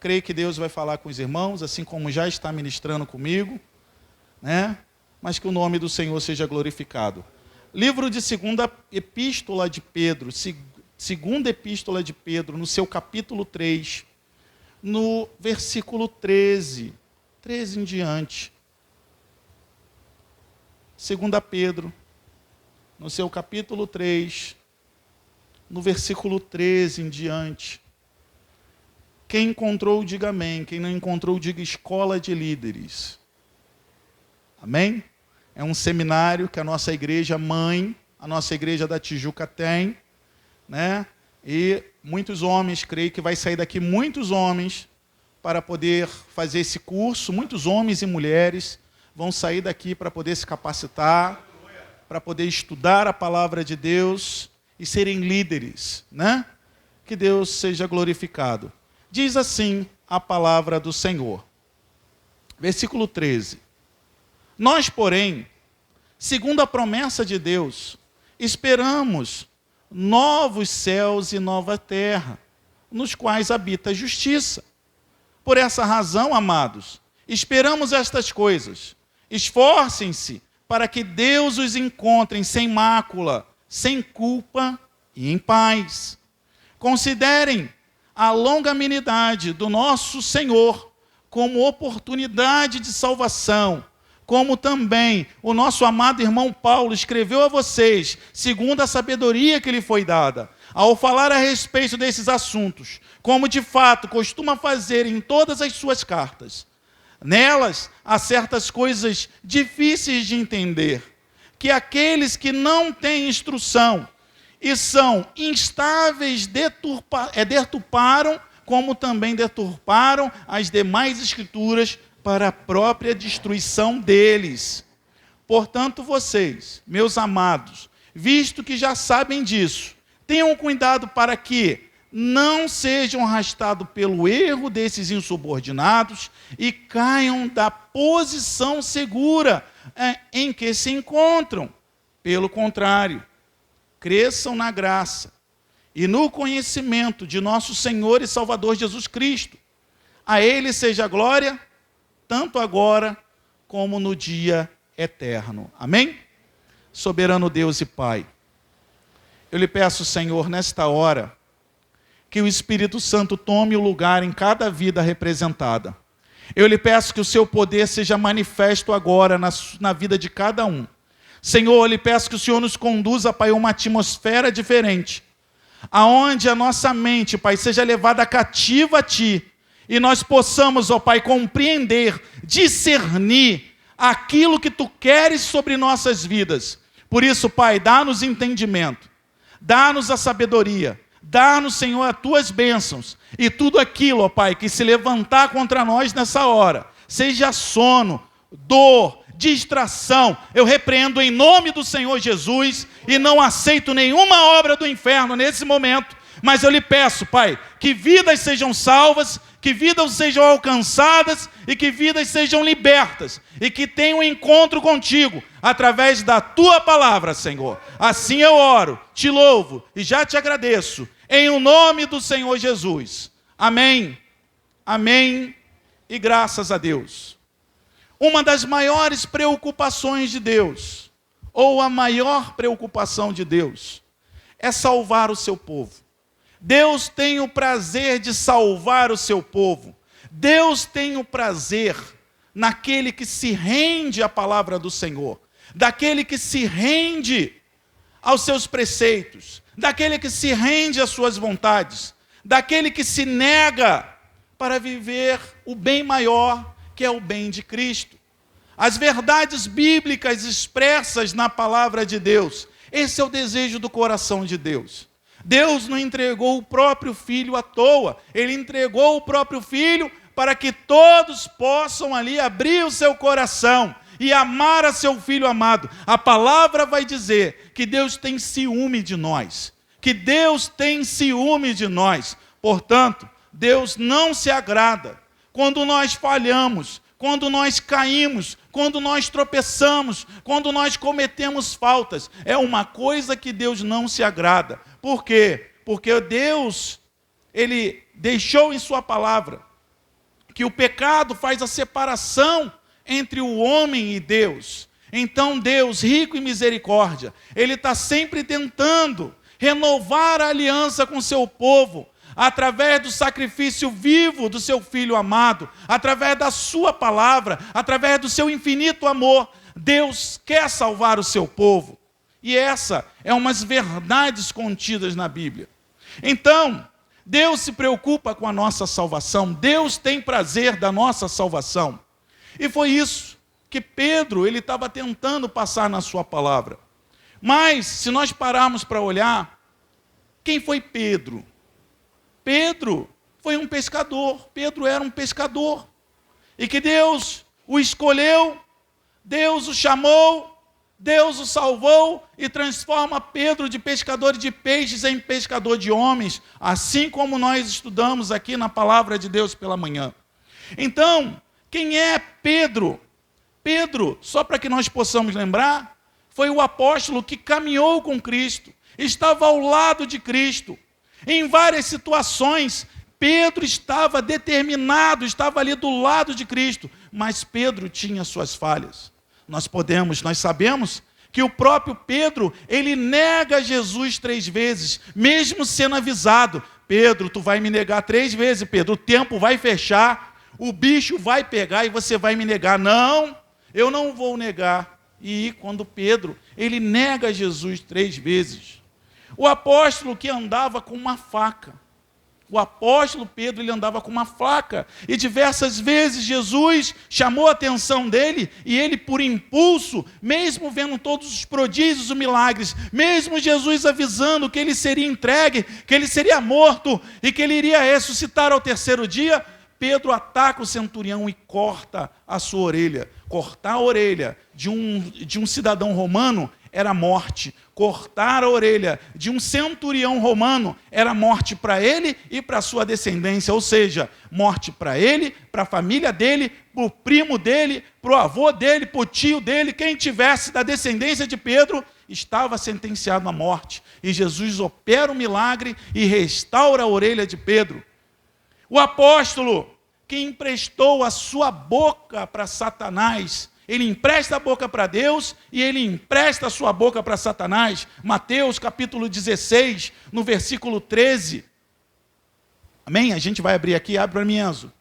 creio que Deus vai falar com os irmãos, assim como já está ministrando comigo, né? Mas que o nome do Senhor seja glorificado. Livro de segunda epístola de Pedro, segunda epístola de Pedro, no seu capítulo 3, no versículo 13 em diante. Segunda Pedro, no seu capítulo 3, no versículo 13 em diante. Quem encontrou, diga amém. Quem não encontrou, diga escola de líderes. Amém? É um seminário que a nossa igreja mãe, a nossa igreja da Tijuca tem, né? E muitos homens, creio que vai sair daqui muitos homens para poder fazer esse curso. Muitos homens e mulheres vão sair daqui para poder se capacitar, para poder estudar a palavra de Deus e serem líderes, né? Que Deus seja glorificado. Diz assim a palavra do Senhor. Versículo 13. Nós, porém, segundo a promessa de Deus, esperamos novos céus e nova terra, nos quais habita a justiça. Por essa razão, amados, esperamos estas coisas. Esforcem-se para que Deus os encontre sem mácula, sem culpa e em paz. Considerem a longanimidade do nosso Senhor como oportunidade de salvação, como também o nosso amado irmão Paulo escreveu a vocês, segundo a sabedoria que lhe foi dada, ao falar a respeito desses assuntos, como de fato costuma fazer em todas as suas cartas. Nelas há certas coisas difíceis de entender, que aqueles que não têm instrução e são instáveis deturparam, como também deturparam as demais escrituras para a própria destruição deles. Portanto, vocês, meus amados, visto que já sabem disso, tenham cuidado para que não sejam arrastados pelo erro desses insubordinados e caiam da posição segura em que se encontram. Pelo contrário, cresçam na graça e no conhecimento de nosso Senhor e Salvador Jesus Cristo. A Ele seja a glória, tanto agora como no dia eterno. Amém? Soberano Deus e Pai, eu lhe peço, Senhor, nesta hora, que o Espírito Santo tome o lugar em cada vida representada. Eu lhe peço que o seu poder seja manifesto agora na vida de cada um. Senhor, eu lhe peço que o Senhor nos conduza, Pai, a uma atmosfera diferente, aonde a nossa mente, Pai, seja levada cativa a Ti, e nós possamos, ó Pai, compreender, discernir aquilo que Tu queres sobre nossas vidas. Por isso, Pai, dá-nos entendimento, dá-nos a sabedoria, dá-nos, Senhor, as Tuas bênçãos, e tudo aquilo, ó Pai, que se levantar contra nós nessa hora, seja sono, dor, distração, eu repreendo em nome do Senhor Jesus, e não aceito nenhuma obra do inferno nesse momento, mas eu lhe peço, Pai, que vidas sejam salvas, que vidas sejam alcançadas e que vidas sejam libertas e que tenham um encontro contigo através da Tua palavra, Senhor. Assim eu oro, te louvo e já te agradeço, em o nome do Senhor Jesus. Amém, amém e graças a Deus. Uma das maiores preocupações de Deus, ou a maior preocupação de Deus, é salvar o seu povo. Deus tem o prazer de salvar o seu povo. Deus tem o prazer naquele que se rende à palavra do Senhor, daquele que se rende aos seus preceitos, daquele que se rende às suas vontades, daquele que se nega para viver o bem maior, que é o bem de Cristo. As verdades bíblicas expressas na palavra de Deus, esse é o desejo do coração de Deus. Deus não entregou o próprio Filho à toa, Ele entregou o próprio Filho para que todos possam ali abrir o seu coração e amar a seu Filho amado. A palavra vai dizer que Deus tem ciúme de nós, que Deus tem ciúme de nós. Portanto, Deus não se agrada quando nós falhamos, quando nós caímos, quando nós tropeçamos, quando nós cometemos faltas. É uma coisa que Deus não se agrada. Por quê? Porque Deus, Ele deixou em sua palavra que o pecado faz a separação entre o homem e Deus. Então Deus, rico em misericórdia, Ele está sempre tentando renovar a aliança com o seu povo, através do sacrifício vivo do seu Filho amado, através da sua palavra, através do seu infinito amor. Deus quer salvar o seu povo. E essa é umas verdades contidas na Bíblia. Então, Deus se preocupa com a nossa salvação. Deus tem prazer da nossa salvação. E foi isso que Pedro ele estava tentando passar na sua palavra. Mas, se nós pararmos para olhar, quem foi Pedro? Pedro foi um pescador. Pedro era um pescador. E que Deus o escolheu, Deus o chamou, Deus o salvou e transforma Pedro de pescador de peixes em pescador de homens, assim como nós estudamos aqui na palavra de Deus pela manhã. Então, quem é Pedro? Pedro, só para que nós possamos lembrar, foi o apóstolo que caminhou com Cristo, estava ao lado de Cristo. Em várias situações, Pedro estava determinado, estava ali do lado de Cristo, mas Pedro tinha suas falhas. Nós sabemos que o próprio Pedro, ele nega Jesus 3 vezes, mesmo sendo avisado. Pedro, tu vai me negar 3 vezes, Pedro, o tempo vai fechar, o bicho vai pegar e você vai me negar. Não, eu não vou negar. E quando Pedro, ele nega Jesus 3 vezes. O apóstolo que andava com uma faca. O apóstolo Pedro, ele andava com uma faca, e diversas vezes Jesus chamou a atenção dele, e ele por impulso, mesmo vendo todos os prodígios e milagres, mesmo Jesus avisando que ele seria entregue, que ele seria morto, e que ele iria ressuscitar ao 3º dia, Pedro ataca o centurião e corta a sua orelha. Cortar a orelha de um cidadão romano era morte. Cortar a orelha de um centurião romano era morte para ele e para a sua descendência, ou seja, morte para ele, para a família dele, para o primo dele, para o avô dele, para o tio dele, quem tivesse da descendência de Pedro, estava sentenciado à morte. E Jesus opera o milagre e restaura a orelha de Pedro. O apóstolo que emprestou a sua boca para Satanás, ele empresta a boca para Deus e ele empresta a sua boca para Satanás. Mateus capítulo 16, no versículo 13. Amém? A gente vai abrir aqui, abre para mim, Enzo.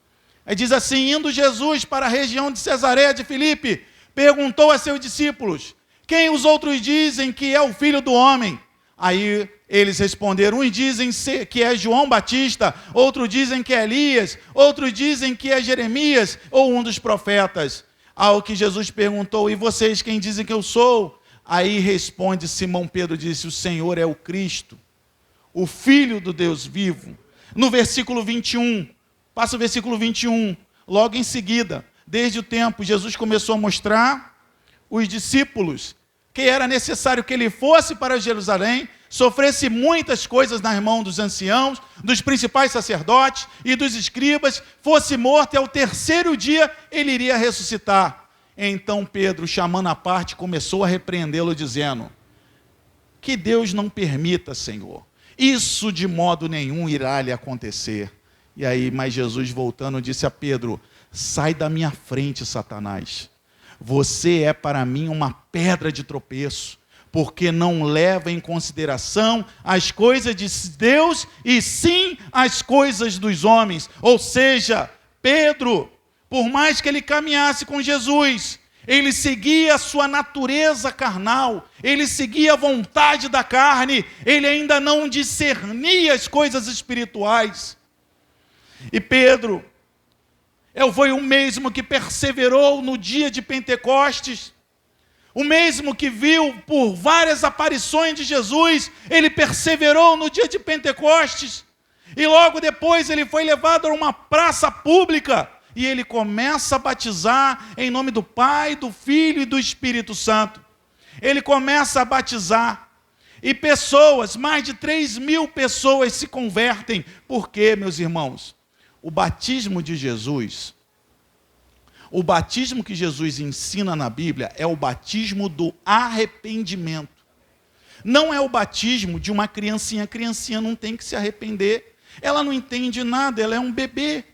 Aí diz assim: indo Jesus para a região de Cesareia de Filipe, perguntou a seus discípulos: quem os outros dizem que é o Filho do Homem? Aí eles responderam: uns dizem que é João Batista, outros dizem que é Elias, outros dizem que é Jeremias ou um dos profetas. Ao que Jesus perguntou: e vocês quem dizem que eu sou? Aí responde Simão Pedro, disse: o Senhor é o Cristo, o Filho do Deus vivo. No versículo 21, passa o versículo 21, logo em seguida, desde o tempo, Jesus começou a mostrar os discípulos que era necessário que ele fosse para Jerusalém, sofresse muitas coisas nas mãos dos anciãos, dos principais sacerdotes e dos escribas, fosse morto e ao 3º dia ele iria ressuscitar. Então Pedro, chamando à parte, começou a repreendê-lo, dizendo: que Deus não permita, Senhor, isso de modo nenhum irá lhe acontecer. E aí, mas Jesus voltando disse a Pedro: sai da minha frente, Satanás. Você é para mim uma pedra de tropeço, porque não leva em consideração as coisas de Deus e sim as coisas dos homens. Ou seja, Pedro, por mais que ele caminhasse com Jesus, ele seguia a sua natureza carnal, ele seguia a vontade da carne, ele ainda não discernia as coisas espirituais. E Pedro foi o mesmo que perseverou no dia de Pentecostes, o mesmo que viu por várias aparições de Jesus, ele perseverou no dia de Pentecostes, e logo depois ele foi levado a uma praça pública, e ele começa a batizar em nome do Pai, do Filho e do Espírito Santo. Ele começa a batizar, e pessoas, mais de 3.000 pessoas se convertem. Por quê, meus irmãos? O batismo de Jesus, o batismo que Jesus ensina na Bíblia é o batismo do arrependimento. Não é o batismo de uma criancinha. A criancinha não tem que se arrepender. Ela não entende nada, ela é um bebê.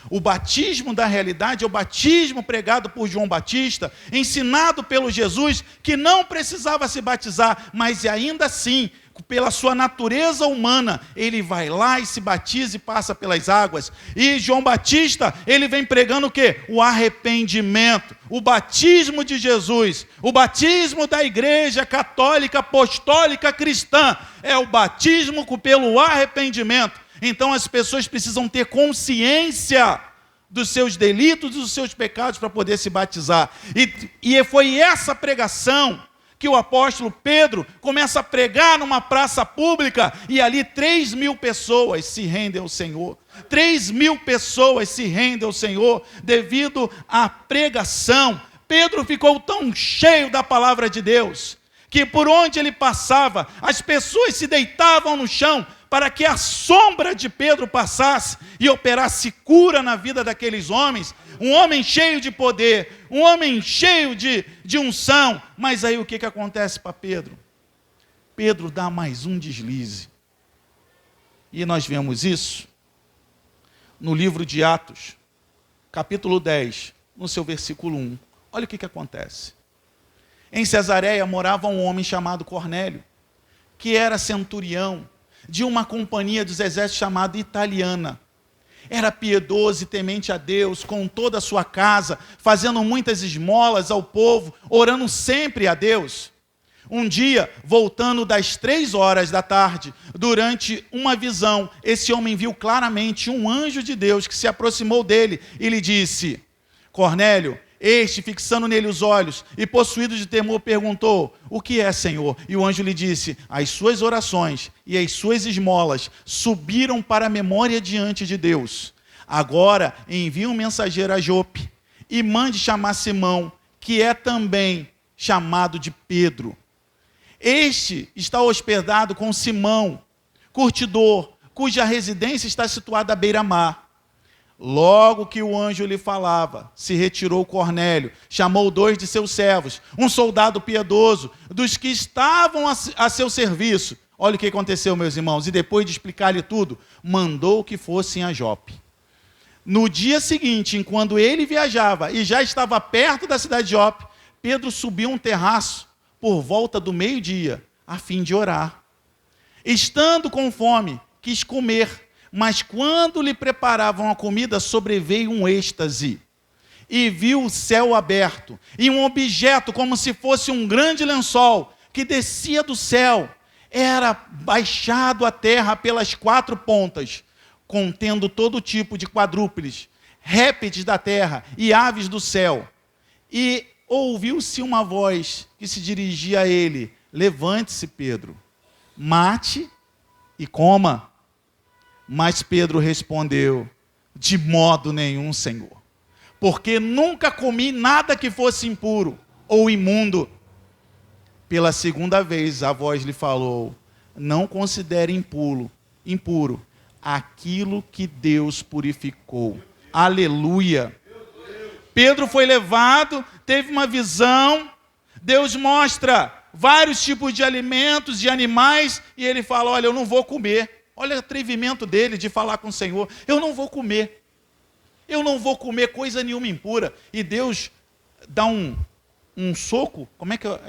O batismo da realidade é o batismo pregado por João Batista, ensinado pelo Jesus, que não precisava se batizar, mas ainda assim, pela sua natureza humana, ele vai lá e se batiza e passa pelas águas. E João Batista, ele vem pregando o quê? O arrependimento. O batismo de Jesus, o batismo da Igreja Católica Apostólica Cristã, é o batismo pelo arrependimento. Então as pessoas precisam ter consciência dos seus delitos e dos seus pecados para poder se batizar. E foi essa pregação que o apóstolo Pedro começa a pregar numa praça pública, e ali 3.000 pessoas se rendem ao Senhor. 3.000 pessoas se rendem ao Senhor devido à pregação. Pedro ficou tão cheio da palavra de Deus, que por onde ele passava, as pessoas se deitavam no chão para que a sombra de Pedro passasse e operasse cura na vida daqueles homens. Um homem cheio de poder, um homem cheio de unção. Mas aí o que acontece para Pedro? Pedro dá mais um deslize. E nós vemos isso no livro de Atos, capítulo 10, no seu versículo 1. Olha o que acontece. Em Cesareia morava um homem chamado Cornélio, que era centurião de uma companhia dos exércitos chamada Italiana. Era piedoso e temente a Deus, com toda a sua casa, fazendo muitas esmolas ao povo, orando sempre a Deus. Um dia, voltando das 3 da tarde, durante uma visão, esse homem viu claramente um anjo de Deus que se aproximou dele e lhe disse: Cornélio. Este, fixando nele os olhos e possuído de temor, perguntou: o que é, Senhor? E o anjo lhe disse: as suas orações e as suas esmolas subiram para a memória diante de Deus. Agora envie um mensageiro a Jope e mande chamar Simão, que é também chamado de Pedro. Este está hospedado com Simão, curtidor, cuja residência está situada à beira-mar. Logo que o anjo lhe falava, se retirou Cornélio, chamou 2 de seus servos, um soldado piedoso, dos que estavam a seu serviço. Olha o que aconteceu, meus irmãos, e depois de explicar-lhe tudo, mandou que fossem a Jope. No dia seguinte, enquanto ele viajava e já estava perto da cidade de Jope, Pedro subiu um terraço por volta do meio-dia, a fim de orar. Estando com fome, quis comer, mas quando lhe preparavam a comida, sobreveio um êxtase, e viu o céu aberto, e um objeto como se fosse um grande lençol, que descia do céu, era baixado à terra pelas 4 pontas, contendo todo tipo de quadrúpedes, répteis da terra e aves do céu. E ouviu-se uma voz que se dirigia a ele: levante-se, Pedro, mate e coma. Mas Pedro respondeu: de modo nenhum, Senhor, porque nunca comi nada que fosse impuro ou imundo. Pela 2ª vez a voz lhe falou: não considere impuro aquilo que Deus purificou. Aleluia! Pedro foi levado, teve uma visão, Deus mostra vários tipos de alimentos, de animais, e ele fala: olha, eu não vou comer. Olha o atrevimento dele de falar com o Senhor: eu não vou comer coisa nenhuma impura. E Deus dá um soco, como é que é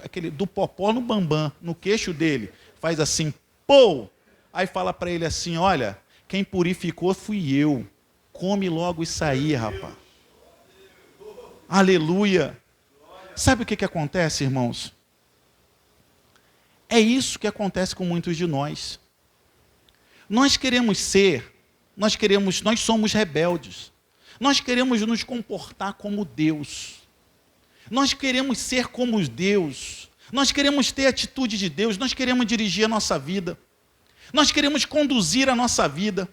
aquele do popó no bambam, no queixo dele, faz assim, pô! Aí fala para ele assim: olha, quem purificou fui eu, come logo isso aí, rapaz. Aleluia! Sabe o que acontece, irmãos? É isso que acontece com muitos de nós. Nós somos rebeldes. Nós queremos nos comportar como Deus. Nós queremos ser como Deus. Nós queremos ter a atitude de Deus. Nós queremos dirigir a nossa vida. Nós queremos conduzir a nossa vida.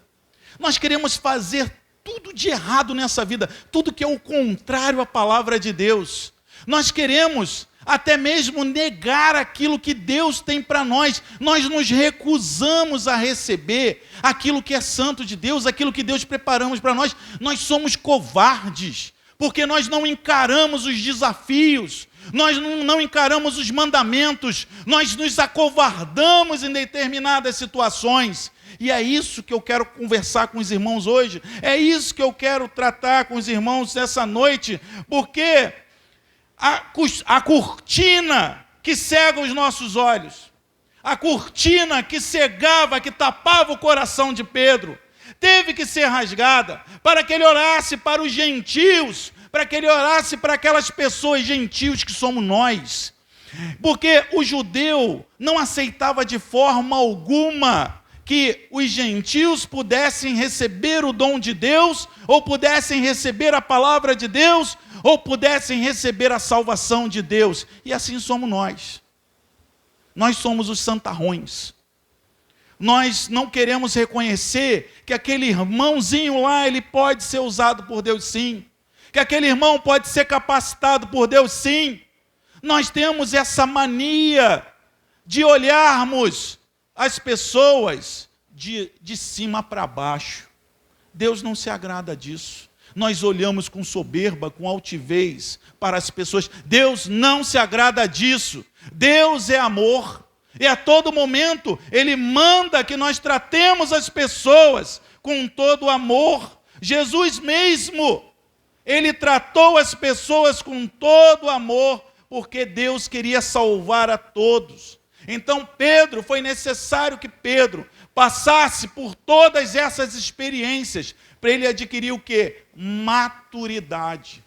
Nós queremos fazer tudo de errado nessa vida, tudo que é o contrário à palavra de Deus. Nós queremos até mesmo negar aquilo que Deus tem para nós. Nós nos recusamos a receber aquilo que é santo de Deus, aquilo que Deus preparamos para nós. Nós somos covardes, porque nós não encaramos os desafios, nós não encaramos os mandamentos, nós nos acovardamos em determinadas situações. E é isso que eu quero conversar com os irmãos hoje, é isso que eu quero tratar com os irmãos nessa noite, porque a cortina que cega os nossos olhos, a cortina que cegava, que tapava o coração de Pedro, teve que ser rasgada para que ele orasse para os gentios, para que ele orasse para aquelas pessoas gentios que somos nós. Porque o judeu não aceitava de forma alguma que os gentios pudessem receber o dom de Deus, ou pudessem receber a palavra de Deus, ou pudessem receber a salvação de Deus. E assim somos nós. Nós somos os santarrões. Nós não queremos reconhecer que aquele irmãozinho lá, ele pode ser usado por Deus sim. Que aquele irmão pode ser capacitado por Deus sim. Nós temos essa mania de olharmos as pessoas de cima para baixo. Deus não se agrada disso. Nós olhamos com soberba, com altivez para as pessoas. Deus não se agrada disso. Deus é amor. E a todo momento Ele manda que nós tratemos as pessoas com todo amor. Jesus mesmo, Ele tratou as pessoas com todo amor, porque Deus queria salvar a todos. Então foi necessário que Pedro passasse por todas essas experiências, para ele adquirir o quê? Maturidade.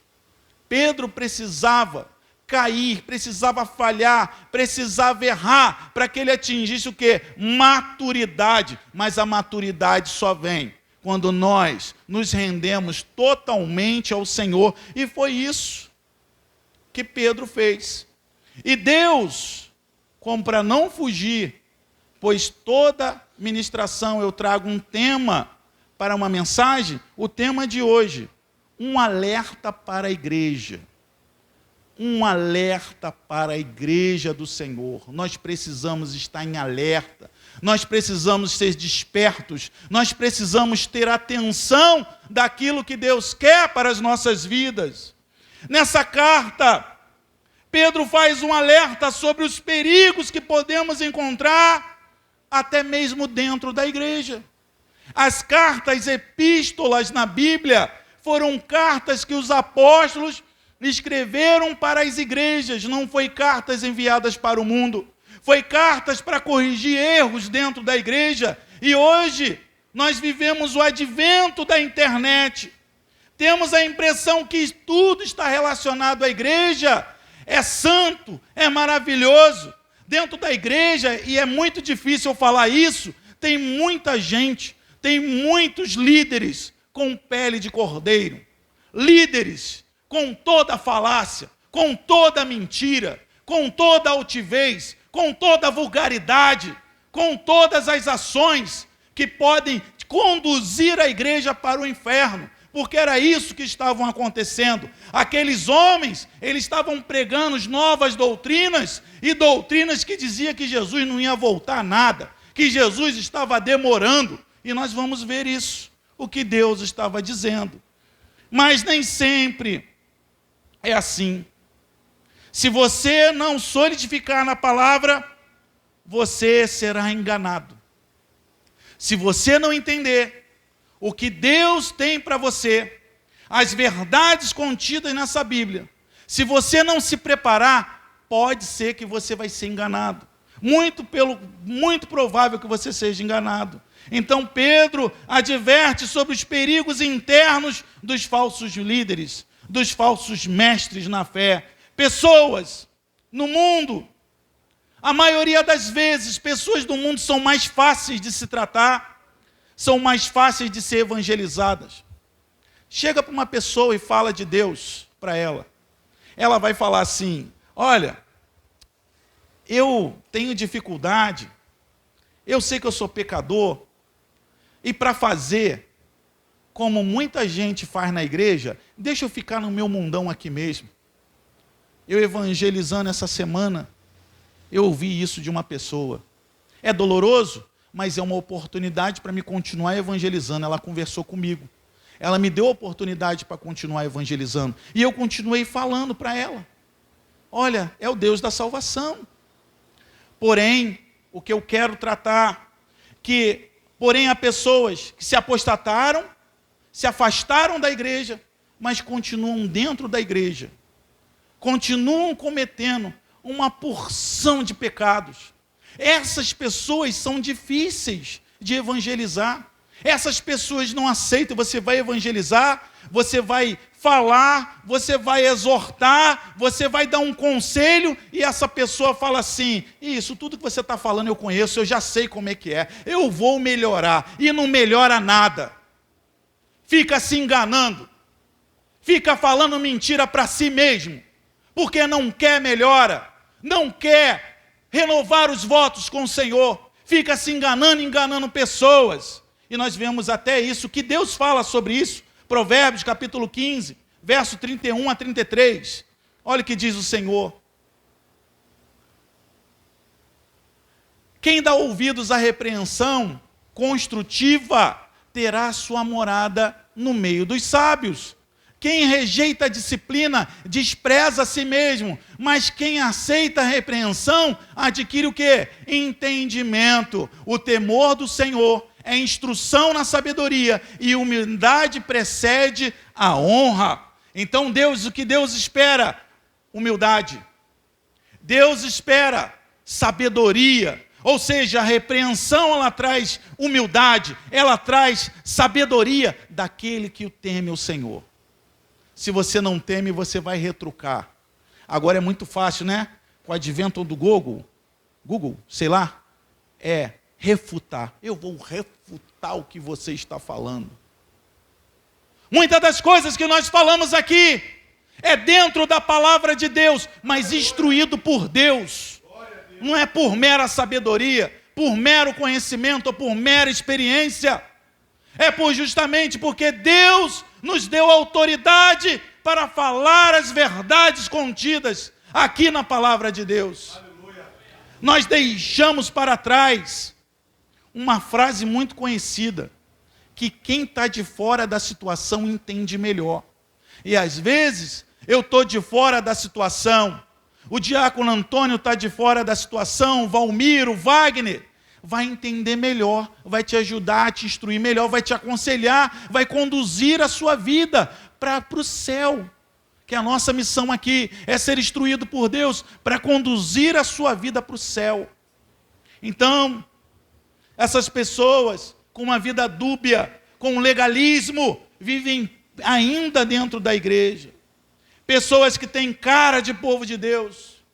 Pedro precisava cair, precisava falhar, precisava errar, para que ele atingisse o quê? Maturidade. Mas a maturidade só vem quando nós nos rendemos totalmente ao Senhor. E foi isso que Pedro fez. E Deus, como para não fugir, pois toda ministração eu trago um tema para uma mensagem, o tema de hoje, um alerta para a igreja. Um alerta para a igreja do Senhor. Nós precisamos estar em alerta, nós precisamos ser despertos, nós precisamos ter atenção daquilo que Deus quer para as nossas vidas. Nessa carta, Pedro faz um alerta sobre os perigos que podemos encontrar até mesmo dentro da igreja. As cartas epístolas na Bíblia foram cartas que os apóstolos escreveram para as igrejas, não foi cartas enviadas para o mundo, foi cartas para corrigir erros dentro da igreja. E hoje nós vivemos o advento da internet, temos a impressão que tudo está relacionado à igreja, é santo, é maravilhoso. Dentro da igreja, e é muito difícil eu falar isso, tem muita gente, tem muitos líderes com pele de cordeiro, líderes com toda a falácia, com toda a mentira, com toda a altivez, com toda a vulgaridade, com todas as ações que podem conduzir a igreja para o inferno, porque era isso que estavam acontecendo. Aqueles homens, eles estavam pregando novas doutrinas, e doutrinas que diziam que Jesus não ia voltar a nada, que Jesus estava demorando, e nós vamos ver isso, o que Deus estava dizendo. Mas nem sempre é assim. Se você não solidificar na palavra, você será enganado. Se você não entender o que Deus tem para você, as verdades contidas nessa Bíblia, se você não se preparar, pode ser que você vai ser enganado. Muito provável que você seja enganado. Então Pedro adverte sobre os perigos internos dos falsos líderes, dos falsos mestres na fé. Pessoas no mundo, a maioria das vezes, pessoas do mundo são mais fáceis de se tratar, são mais fáceis de ser evangelizadas. Chega para uma pessoa e fala de Deus para ela. Ela vai falar assim: olha, eu tenho dificuldade, eu sei que eu sou pecador, e para fazer como muita gente faz na igreja, deixa eu ficar no meu mundão aqui mesmo. Eu evangelizando essa semana, eu ouvi isso de uma pessoa. É doloroso, mas é uma oportunidade para me continuar evangelizando. Ela conversou comigo. Ela me deu a oportunidade para continuar evangelizando. E eu continuei falando para ela. Olha, é o Deus da salvação. Porém, o que eu quero tratar, que Porém, há pessoas que se apostataram, se afastaram da igreja, mas continuam dentro da igreja. Continuam cometendo uma porção de pecados. Essas pessoas são difíceis de evangelizar. Essas pessoas não aceitam. Você vai evangelizar, você vai falar, você vai exortar, você vai dar um conselho e essa pessoa fala assim: isso, tudo que você está falando eu conheço, eu já sei como é que é, eu vou melhorar. E não melhora nada. Fica se enganando, fica falando mentira para si mesmo, porque não quer melhora, não quer renovar os votos com o Senhor, fica se enganando pessoas. E nós vemos até isso, que Deus fala sobre isso, Provérbios capítulo 15, verso 31 a 33. Olha o que diz o Senhor: quem dá ouvidos à repreensão construtiva terá sua morada no meio dos sábios. Quem rejeita a disciplina despreza a si mesmo, mas quem aceita a repreensão adquire o quê? Entendimento. O temor do Senhor é instrução na sabedoria, e humildade precede a honra. Então Deus, o que Deus espera? Humildade. Deus espera sabedoria. Ou seja, a repreensão, ela traz humildade, ela traz sabedoria daquele que o teme o Senhor. Se você não teme, você vai retrucar. Agora é muito fácil, né? Com o advento do Google, sei lá, é refutar. Eu vou refutar o que você está falando. Muitas das coisas que nós falamos aqui é dentro da palavra de Deus, mas instruído por Deus. Não é por mera sabedoria, por mero conhecimento ou por mera experiência. É justamente porque Deus nos deu autoridade para falar as verdades contidas aqui na palavra de Deus. Aleluia. Nós deixamos para trás uma frase muito conhecida, que quem está de fora da situação entende melhor. E às vezes eu estou de fora da situação, o diácono Antônio está de fora da situação, o Valmiro, o Wagner, vai entender melhor, vai te ajudar, te instruir melhor, vai te aconselhar, vai conduzir a sua vida para o céu. Que a nossa missão aqui é ser instruído por Deus para conduzir a sua vida para o céu. Então, essas pessoas com uma vida dúbia, com legalismo, vivem ainda dentro da igreja. Pessoas que têm cara de povo de Deus,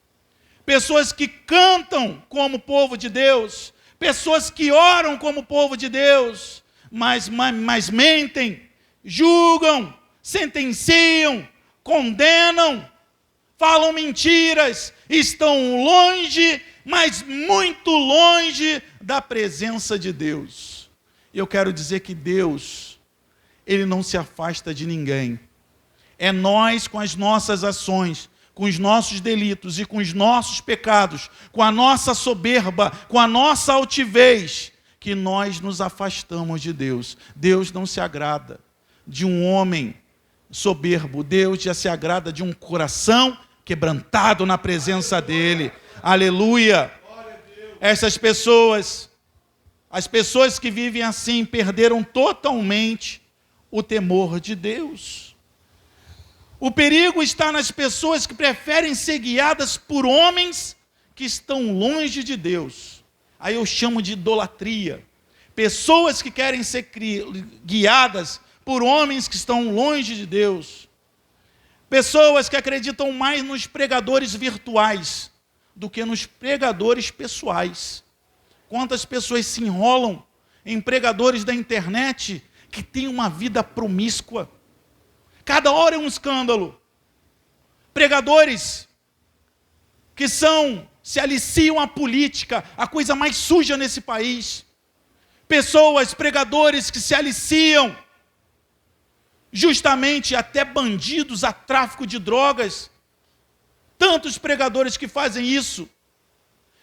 pessoas que cantam como povo de Deus, pessoas que oram como povo de Deus, mas mentem, julgam, sentenciam, condenam, falam mentiras, estão longe, mas muito longe da presença de Deus. Eu quero dizer que Deus, Ele não se afasta de ninguém. É nós, com as nossas ações, com os nossos delitos e com os nossos pecados, com a nossa soberba, com a nossa altivez, que nós nos afastamos de Deus. Deus não se agrada de um homem soberbo. Deus já se agrada de um coração quebrantado na presença dEle. Aleluia! Essas pessoas, as pessoas que vivem assim, perderam totalmente o temor de Deus. O perigo está nas pessoas que preferem ser guiadas por homens que estão longe de Deus. Aí eu chamo de idolatria. Pessoas que querem ser guiadas por homens que estão longe de Deus. Pessoas que acreditam mais nos pregadores virtuais do que nos pregadores pessoais. Quantas pessoas se enrolam em pregadores da internet que têm uma vida promíscua? Cada hora é um escândalo. Pregadores que se aliciam à política, a coisa mais suja nesse país. Pessoas, pregadores que se aliciam justamente até bandidos, a tráfico de drogas. Tantos pregadores que fazem isso.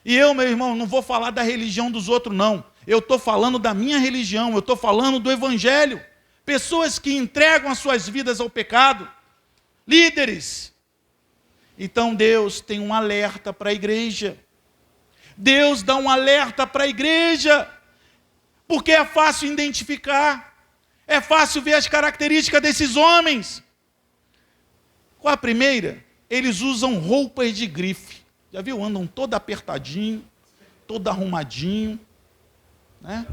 E eu, meu irmão, não vou falar da religião dos outros, não. Eu estou falando da minha religião, eu estou falando do Evangelho. Pessoas que entregam as suas vidas ao pecado, líderes. Então Deus tem um alerta para a igreja. Deus dá um alerta para a igreja, Porque é fácil identificar, é fácil ver as características desses homens. Qual a primeira? Eles usam roupas de grife. Já viu? Andam todo apertadinho, todo arrumadinho, né?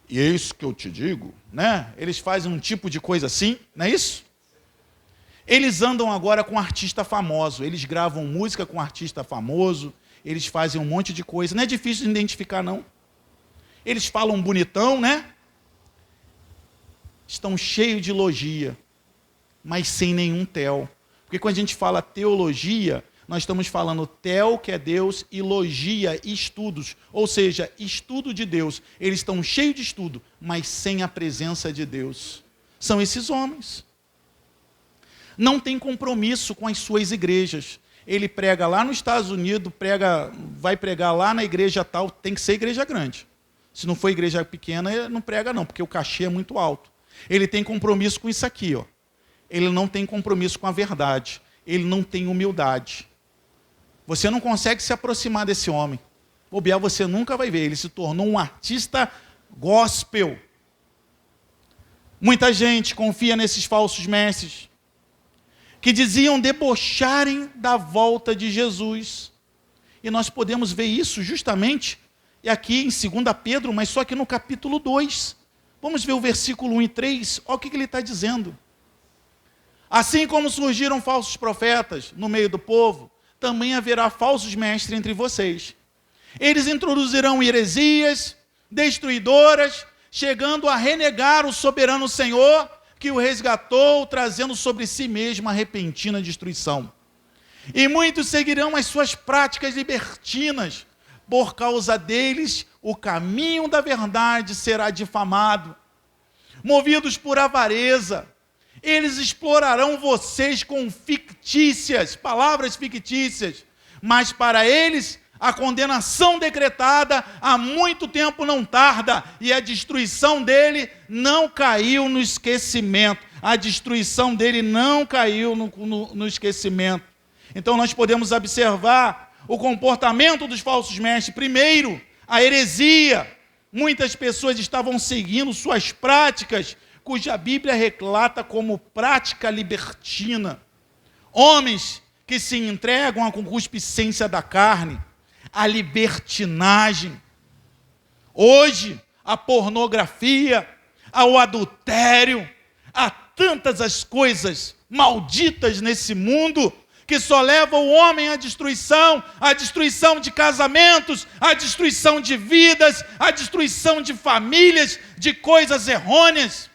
E é isso que eu te digo, né? Eles fazem um tipo de coisa assim, não é isso? Eles andam agora com artista famoso, eles gravam música com artista famoso, eles fazem um monte de coisa, não é difícil de identificar, não. Eles falam bonitão, né? Estão cheios de logia, mas sem nenhum tel. Porque quando a gente fala teologia, nós estamos falando tel, que é Deus, e logia, estudos, ou seja, estudo de Deus. Eles estão cheios de estudo, mas sem a presença de Deus. São esses homens. Não tem compromisso com as suas igrejas. Ele prega lá nos Estados Unidos, vai pregar lá na igreja tal, tem que ser igreja grande. Se não for igreja pequena, ele não prega não, porque o cachê é muito alto. Ele tem compromisso com isso aqui, ó. Ele não tem compromisso com a verdade. Ele não tem humildade. Você não consegue se aproximar desse homem. Bobear, você nunca vai ver. Ele se tornou um artista gospel. Muita gente confia nesses falsos mestres, que diziam debocharem da volta de Jesus. E nós podemos ver isso justamente aqui em 2 Pedro, mas só que no capítulo 2. Vamos ver o versículo 1 e 3. Olha o que ele está dizendo. Assim como surgiram falsos profetas no meio do povo, também haverá falsos mestres entre vocês. Eles introduzirão heresias destruidoras, chegando a renegar o soberano Senhor, que o resgatou, trazendo sobre si mesmo a repentina destruição. E muitos seguirão as suas práticas libertinas. Por causa deles, o caminho da verdade será difamado. Movidos por avareza, eles explorarão vocês com palavras fictícias, mas para eles a condenação decretada há muito tempo não tarda, e a destruição dele não caiu no esquecimento. A destruição dele não caiu no esquecimento. Então nós podemos observar o comportamento dos falsos mestres. Primeiro, a heresia. Muitas pessoas estavam seguindo suas práticas, cuja a Bíblia relata como prática libertina. Homens que se entregam à concupiscência da carne, à libertinagem. Hoje, a pornografia, ao adultério, há tantas as coisas malditas nesse mundo que só levam o homem à destruição de casamentos, à destruição de vidas, à destruição de famílias, de coisas errôneas.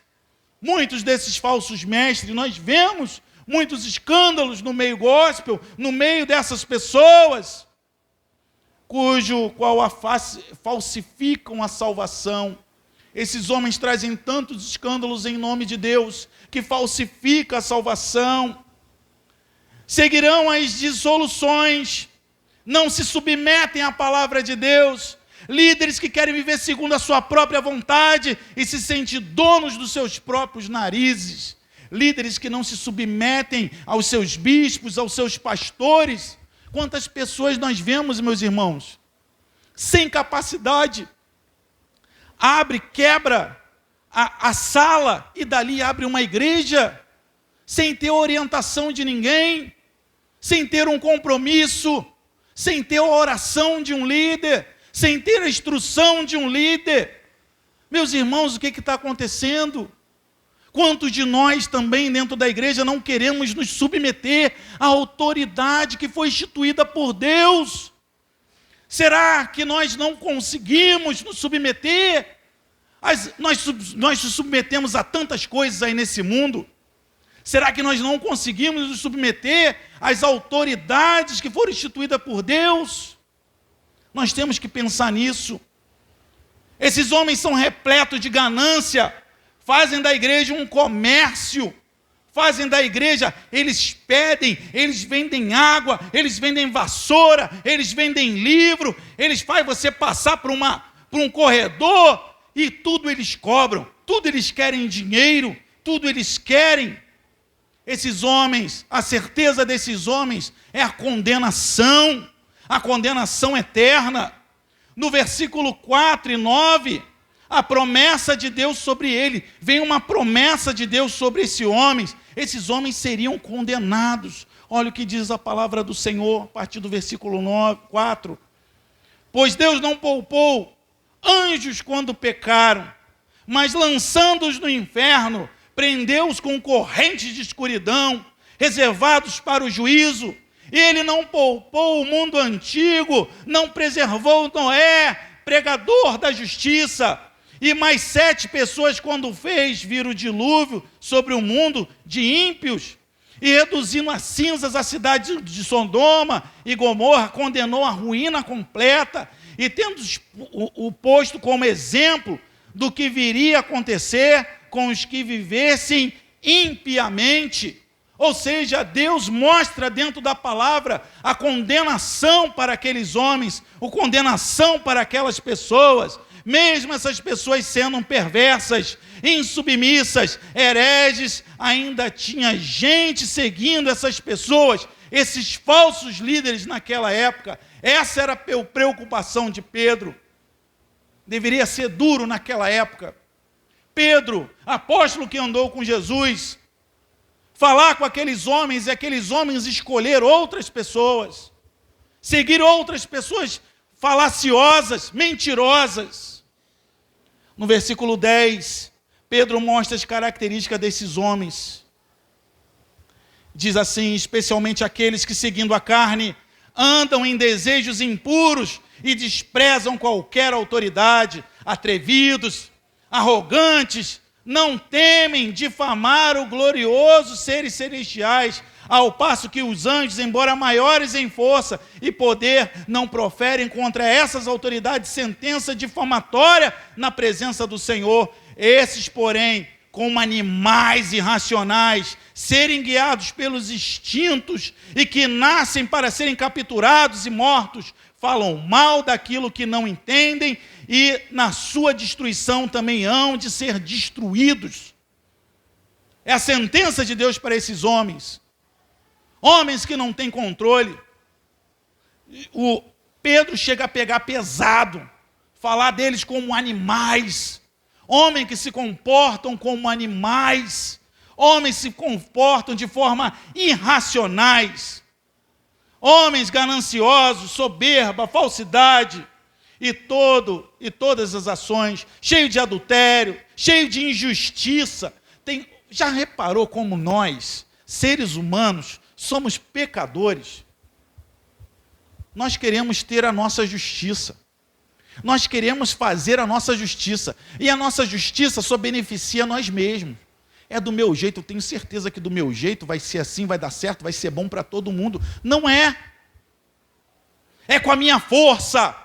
Muitos desses falsos mestres, nós vemos muitos escândalos no meio gospel, no meio dessas pessoas, qual falsificam a salvação. Esses homens trazem tantos escândalos em nome de Deus, que falsifica a salvação. Seguirão as dissoluções, não se submetem à palavra de Deus. Líderes que querem viver segundo a sua própria vontade e se sentem donos dos seus próprios narizes. Líderes que não se submetem aos seus bispos, aos seus pastores. Quantas pessoas nós vemos, meus irmãos, sem capacidade, quebra a sala e dali abre uma igreja, sem ter orientação de ninguém, sem ter um compromisso, sem ter a oração de um líder, sem ter a instrução de um líder. Meus irmãos, o que está acontecendo? Quantos de nós também dentro da igreja não queremos nos submeter à autoridade que foi instituída por Deus? Será que nós não conseguimos nos submeter? Nós nos submetemos a tantas coisas aí nesse mundo. Será que nós não conseguimos nos submeter às autoridades que foram instituídas por Deus? Nós temos que pensar nisso. Esses homens são repletos de ganância, fazem da igreja um comércio, fazem da igreja, eles pedem, eles vendem água, eles vendem vassoura, eles vendem livro, eles fazem você passar por um corredor e tudo eles cobram, tudo eles querem dinheiro, tudo eles querem. Esses homens, a certeza desses homens é a condenação. a condenação eterna. No versículo 4 e 9, a promessa de Deus sobre ele. Vem uma promessa de Deus sobre esses homens seriam condenados. Olha o que diz a palavra do Senhor, a partir do versículo 4. Pois Deus não poupou anjos quando pecaram, mas lançando-os no inferno, prendeu-os com correntes de escuridão, reservados para o juízo. Ele não poupou o mundo antigo, não preservou Noé, pregador da justiça, e mais 7 pessoas, quando fez vir o dilúvio sobre o mundo de ímpios, e reduzindo a cinzas a cidade de Sodoma e Gomorra, condenou a ruína completa, e tendo o posto como exemplo do que viria a acontecer com os que vivessem impiamente. Ou seja, Deus mostra dentro da palavra a condenação para aqueles homens, a condenação para aquelas pessoas, mesmo essas pessoas sendo perversas, insubmissas, hereges, ainda tinha gente seguindo essas pessoas, esses falsos líderes naquela época. Essa era a preocupação de Pedro. Deveria ser duro naquela época. Pedro, apóstolo que andou com Jesus, falar com aqueles homens e aqueles homens escolher outras pessoas, seguir outras pessoas falaciosas, mentirosas. No versículo 10, Pedro mostra as características desses homens. Diz assim: especialmente aqueles que, seguindo a carne, andam em desejos impuros e desprezam qualquer autoridade, atrevidos, arrogantes, não temem difamar o glorioso seres celestiais, ao passo que os anjos, embora maiores em força e poder, não proferem contra essas autoridades sentença difamatória na presença do Senhor. Esses, porém, como animais irracionais, serem guiados pelos instintos e que nascem para serem capturados e mortos, falam mal daquilo que não entendem e na sua destruição também hão de ser destruídos. É a sentença de Deus para esses homens. Homens que não têm controle. O Pedro chega a pegar pesado, falar deles como animais. Homens que se comportam como animais. Homens que se comportam de forma irracionais. Homens gananciosos, soberba, falsidade. E todas as ações, cheio de adultério, cheio de injustiça. Já reparou como nós, seres humanos, somos pecadores? Nós queremos ter a nossa justiça. Nós queremos fazer a nossa justiça. E a nossa justiça só beneficia nós mesmos. É do meu jeito, eu tenho certeza que do meu jeito vai ser assim, vai dar certo, vai ser bom para todo mundo. Não é. É com a minha força.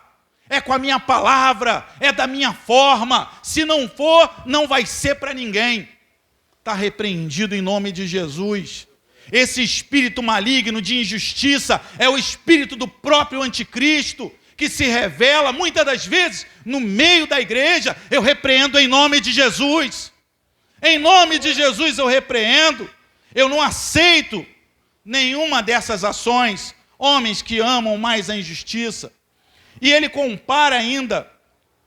É com a minha palavra, é da minha forma. Se não for, não vai ser para ninguém. Está repreendido em nome de Jesus. Esse espírito maligno de injustiça é o espírito do próprio anticristo, que se revela muitas das vezes no meio da igreja. Eu repreendo em nome de Jesus. Em nome de Jesus eu repreendo. Eu não aceito nenhuma dessas ações. Homens que amam mais a injustiça. E ele compara ainda,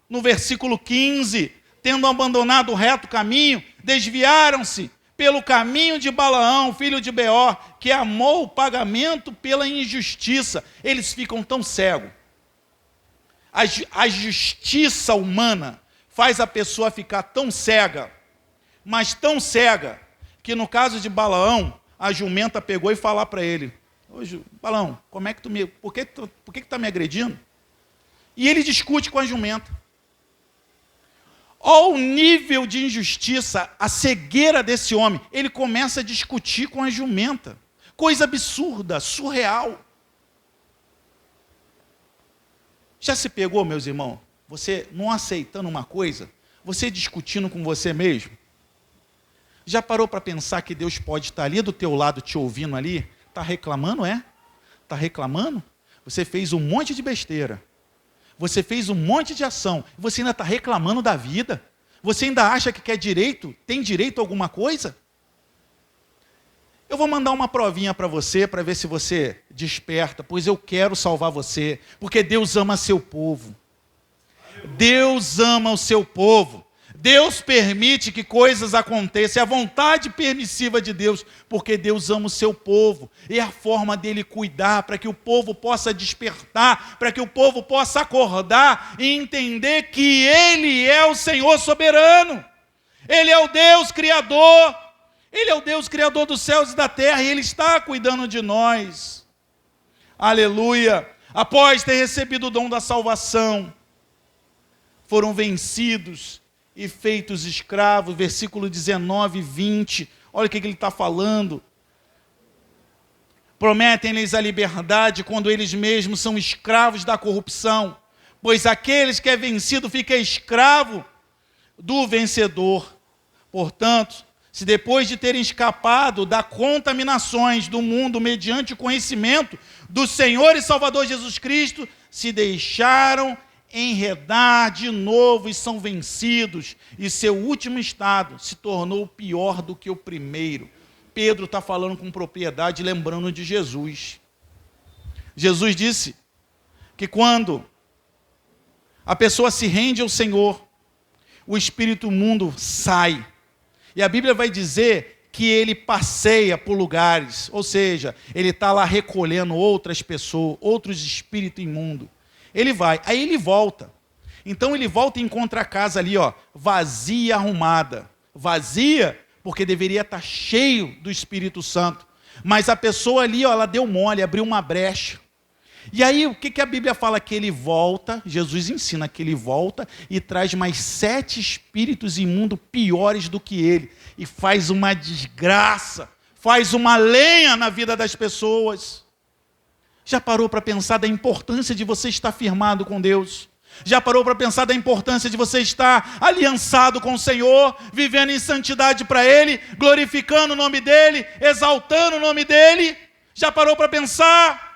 no versículo 15, tendo abandonado o reto caminho, desviaram-se pelo caminho de Balaão, filho de Beor, que amou o pagamento pela injustiça. Eles ficam tão cegos. A justiça humana faz a pessoa ficar tão cega, mas tão cega, que no caso de Balaão, a jumenta pegou e falou para ele: "Ô, Balaão, como é que por que tu está me agredindo?" E ele discute com a jumenta. Olha o nível de injustiça, a cegueira desse homem. Ele começa a discutir com a jumenta. Coisa absurda, surreal. Já se pegou, meus irmãos? Você não aceitando uma coisa, você discutindo com você mesmo? Já parou para pensar que Deus pode estar ali do teu lado te ouvindo ali? Está reclamando, é? Está reclamando? Você fez um monte de besteira. Você fez um monte de ação, você ainda está reclamando da vida? Você ainda acha que quer direito? Tem direito a alguma coisa? Eu vou mandar uma provinha para você, para ver se você desperta, pois eu quero salvar você, porque Deus ama seu povo. Deus ama o seu povo. Deus permite que coisas aconteçam, é a vontade permissiva de Deus, porque Deus ama o seu povo, é a forma dele cuidar, para que o povo possa despertar, para que o povo possa acordar e entender que Ele é o Senhor soberano, Ele é o Deus Criador, Ele é o Deus Criador dos céus e da terra, e Ele está cuidando de nós. Aleluia! Após ter recebido o dom da salvação, foram vencidos e feitos escravos, versículo 19 e 20, olha o que ele está falando. Prometem-lhes a liberdade quando eles mesmos são escravos da corrupção, pois aqueles que é vencido fica escravo do vencedor. Portanto, se depois de terem escapado das contaminações do mundo mediante o conhecimento do Senhor e Salvador Jesus Cristo, se deixaram enredar de novo e são vencidos, e seu último estado se tornou pior do que o primeiro. Pedro está falando com propriedade, lembrando de Jesus. Jesus disse que quando a pessoa se rende ao Senhor, o espírito imundo sai, e a Bíblia vai dizer que ele passeia por lugares, ou seja, ele está lá recolhendo outras pessoas, outros espíritos imundos. Ele vai, aí ele volta. Então ele volta e encontra a casa ali, ó, vazia, arrumada. Vazia, porque deveria estar cheio do Espírito Santo. Mas a pessoa ali, ó, ela deu mole, abriu uma brecha. E aí o que a Bíblia fala? Que ele volta, Jesus ensina que ele volta e traz mais 7 espíritos imundos piores do que ele. E faz uma desgraça, faz uma lenha na vida das pessoas. Já parou para pensar da importância de você estar firmado com Deus? Já parou para pensar da importância de você estar aliançado com o Senhor, vivendo em santidade para Ele, glorificando o nome dEle, exaltando o nome dEle? Já parou para pensar?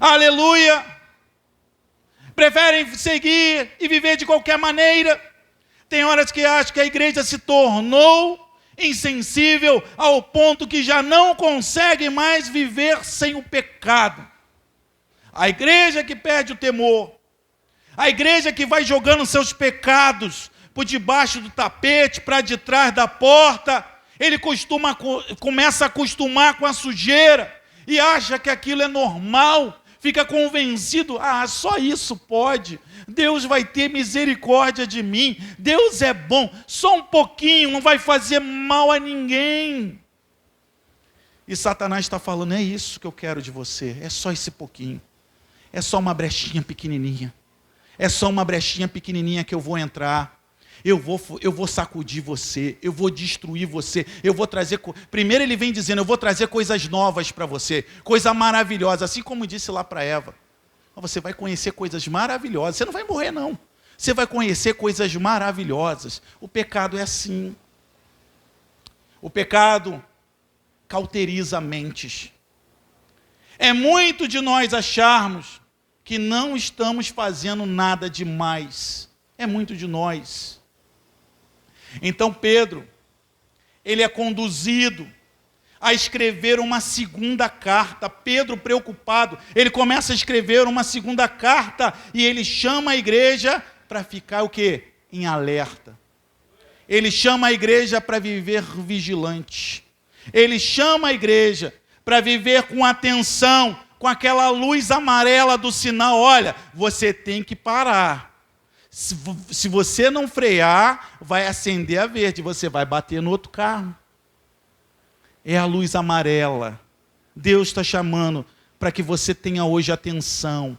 Aleluia! Preferem seguir e viver de qualquer maneira. Tem horas que acham que a igreja se tornou insensível ao ponto que já não consegue mais viver sem o pecado. A igreja que perde o temor, a igreja que vai jogando seus pecados por debaixo do tapete, para de trás da porta, ele começa a acostumar com a sujeira e acha que aquilo é normal, fica convencido, só isso pode, Deus vai ter misericórdia de mim, Deus é bom, só um pouquinho, não vai fazer mal a ninguém. E Satanás está falando, é isso que eu quero de você, é só esse pouquinho, é só uma brechinha pequenininha, é só uma brechinha pequenininha que eu vou entrar, eu vou sacudir você, eu vou destruir você, eu vou trazer... Primeiro ele vem dizendo, eu vou trazer coisas novas para você, coisa maravilhosa, assim como disse lá para Eva. Você vai conhecer coisas maravilhosas, você não vai morrer não, você vai conhecer coisas maravilhosas. O pecado é assim, o pecado cauteriza mentes. É muito de nós acharmos que não estamos fazendo nada demais, é muito de nós. Então Pedro, ele é conduzido a escrever uma segunda carta. Pedro, preocupado, ele começa a escrever uma segunda carta e ele chama a igreja para ficar o quê? Em alerta. Ele chama a igreja para viver vigilante. Ele chama a igreja para viver com atenção, com aquela luz amarela do sinal. Olha, você tem que parar. Se você não frear, vai acender a verde, você vai bater no outro carro. É a luz amarela. Deus está chamando para que você tenha hoje atenção.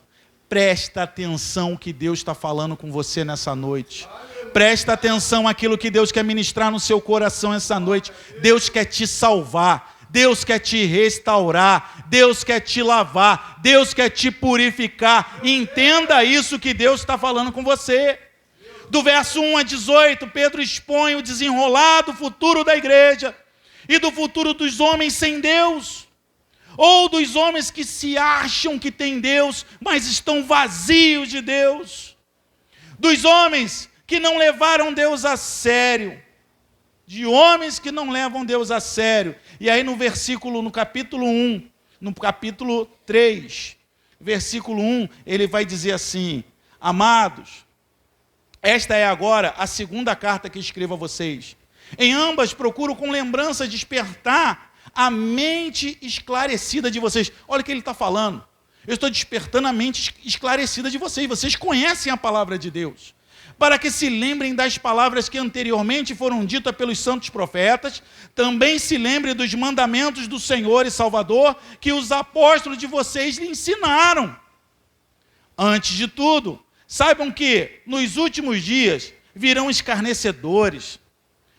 Presta atenção ao que Deus está falando com você nessa noite. Presta atenção àquilo que Deus quer ministrar no seu coração essa noite. Deus quer te salvar. Deus quer te restaurar. Deus quer te lavar. Deus quer te purificar. Entenda isso que Deus está falando com você. Do verso 1 a 18, Pedro expõe o desenrolado futuro da igreja e do futuro dos homens sem Deus, ou dos homens que se acham que têm Deus, mas estão vazios de Deus, dos homens que não levaram Deus a sério, de homens que não levam Deus a sério. E aí no capítulo 1, no capítulo 3, versículo 1, ele vai dizer assim: amados, esta é agora a segunda carta que escrevo a vocês. Em ambas procuro com lembrança despertar a mente esclarecida de vocês. Olha o que ele está falando. Eu estou despertando a mente esclarecida de vocês. Vocês conhecem a palavra de Deus. Para que se lembrem das palavras que anteriormente foram ditas pelos santos profetas, também se lembrem dos mandamentos do Senhor e Salvador que os apóstolos de vocês lhe ensinaram. Antes de tudo, saibam que nos últimos dias virão escarnecedores,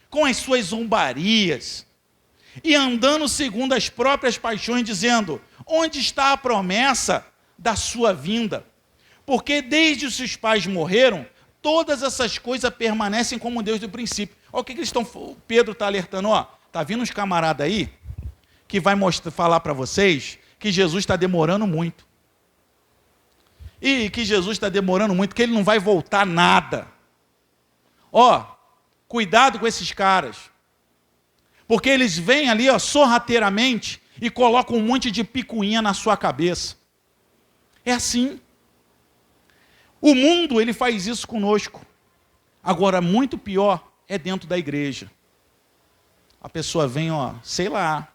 com as suas zombarias, e andando segundo as próprias paixões, dizendo: onde está a promessa da sua vinda? Porque desde os seus pais morreram, todas essas coisas permanecem como Deus do princípio. Olha o que eles estão. Pedro está alertando, ó. Está vindo uns camaradas aí que vai falar para vocês que Jesus está demorando muito. E que Jesus está demorando muito, que ele não vai voltar nada. Ó, cuidado com esses caras. Porque eles vêm ali, ó, sorrateiramente e colocam um monte de picuinha na sua cabeça. É assim. O mundo, ele faz isso conosco. Agora, muito pior é dentro da igreja. A pessoa vem, ó, sei lá.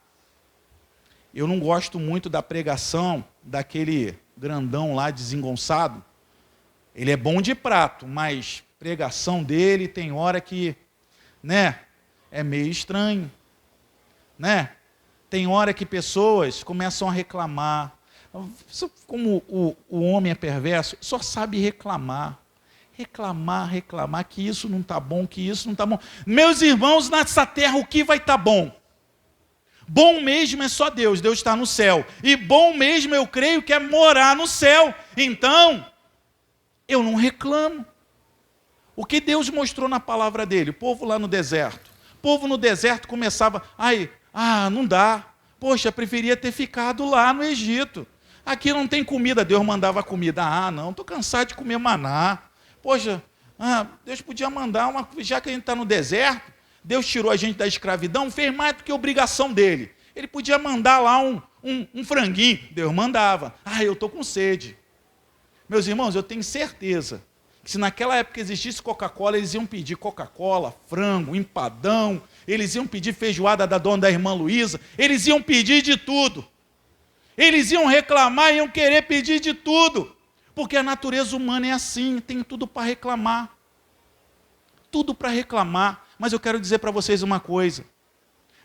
Eu não gosto muito da pregação daquele grandão lá desengonçado. Ele é bom de prato, mas pregação dele tem hora que, né, é meio estranho. Né? Tem hora que pessoas começam a reclamar. Como o homem é perverso, só sabe reclamar. Reclamar, que isso não está bom, que isso não está bom. Meus irmãos, nessa terra o que vai estar bom? Bom mesmo é só Deus, Deus está no céu. E bom mesmo eu creio que é morar no céu. Então, eu não reclamo. O que Deus mostrou na palavra dele? O povo lá no deserto. O povo no deserto começava, não dá. Poxa, preferia ter ficado lá no Egito. Aqui não tem comida. Deus mandava comida. Não, estou cansado de comer maná. Poxa, Deus podia mandar uma... Já que a gente está no deserto, Deus tirou a gente da escravidão, fez mais do que obrigação dele. Ele podia mandar lá um franguinho. Deus mandava. Eu estou com sede. Meus irmãos, eu tenho certeza que se naquela época existisse Coca-Cola, eles iam pedir Coca-Cola, frango, empadão, eles iam pedir feijoada da dona da irmã Luísa, eles iam pedir de tudo. Eles iam reclamar, iam querer pedir de tudo. Porque a natureza humana é assim, tem tudo para reclamar. Tudo para reclamar. Mas eu quero dizer para vocês uma coisa.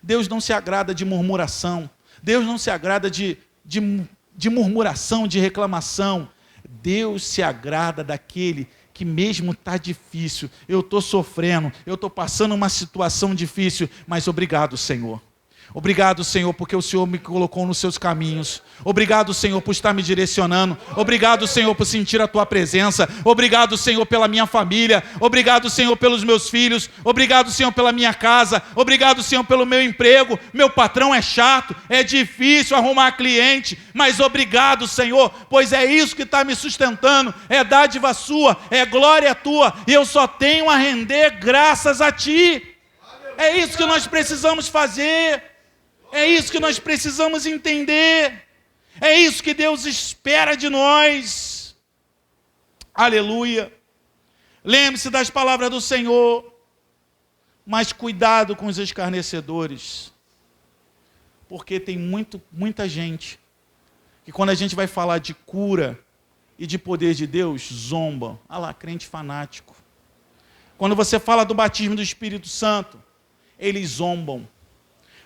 Deus não se agrada de murmuração. Deus não se agrada de murmuração, de reclamação. Deus se agrada daquele que mesmo está difícil, eu estou sofrendo, eu estou passando uma situação difícil, mas obrigado, Senhor. Obrigado, Senhor, porque o Senhor me colocou nos seus caminhos. Obrigado, Senhor, por estar me direcionando. Obrigado, Senhor, por sentir a tua presença. Obrigado, Senhor, pela minha família. Obrigado, Senhor, pelos meus filhos. Obrigado, Senhor, pela minha casa. Obrigado, Senhor, pelo meu emprego. Meu patrão é chato, é difícil arrumar cliente, mas obrigado, Senhor, pois é isso que está me sustentando. É dádiva sua, é glória tua, e eu só tenho a render graças a ti. É isso que nós precisamos fazer. É isso que nós precisamos entender. É isso que Deus espera de nós. Aleluia. Lembre-se das palavras do Senhor. Mas cuidado com os escarnecedores. Porque tem muita gente que quando a gente vai falar de cura e de poder de Deus, zomba. Lá, crente fanático. Quando você fala do batismo do Espírito Santo, eles zombam.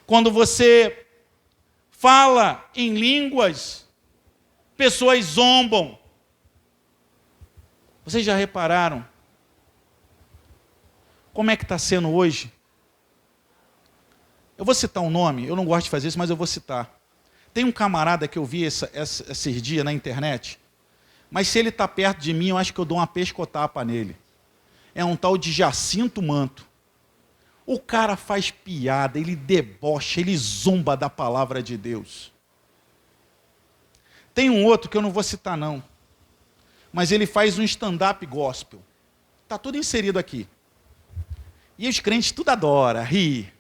Quando você fala em línguas, pessoas zombam. Vocês já repararam como é que está sendo hoje? Eu vou citar um nome, eu não gosto de fazer isso, mas eu vou citar. Tem um camarada que eu vi esses dias na internet, mas se ele está perto de mim, eu acho que eu dou uma pescotapa nele. É um tal de Jacinto Manto. O cara faz piada, ele debocha, ele zomba da palavra de Deus. Tem um outro que eu não vou citar não, mas ele faz um stand-up gospel. Está tudo inserido aqui. E os crentes tudo adora, ri.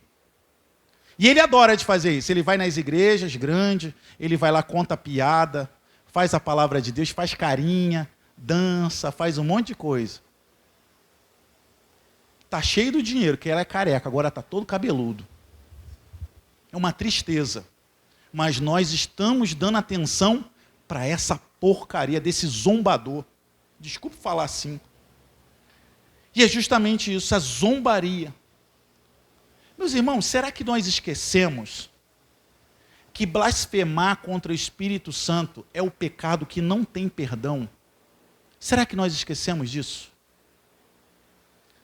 E ele adora de fazer isso. Ele vai nas igrejas grandes, ele vai lá, conta piada, faz a palavra de Deus, faz carinha, dança, faz um monte de coisa. Está cheio do dinheiro, que ela é careca, agora está todo cabeludo. É uma tristeza. Mas nós estamos dando atenção para essa porcaria desse zombador. Desculpe falar assim. E é justamente isso, a zombaria. Meus irmãos, será que nós esquecemos que blasfemar contra o Espírito Santo é o pecado que não tem perdão? Será que nós esquecemos disso?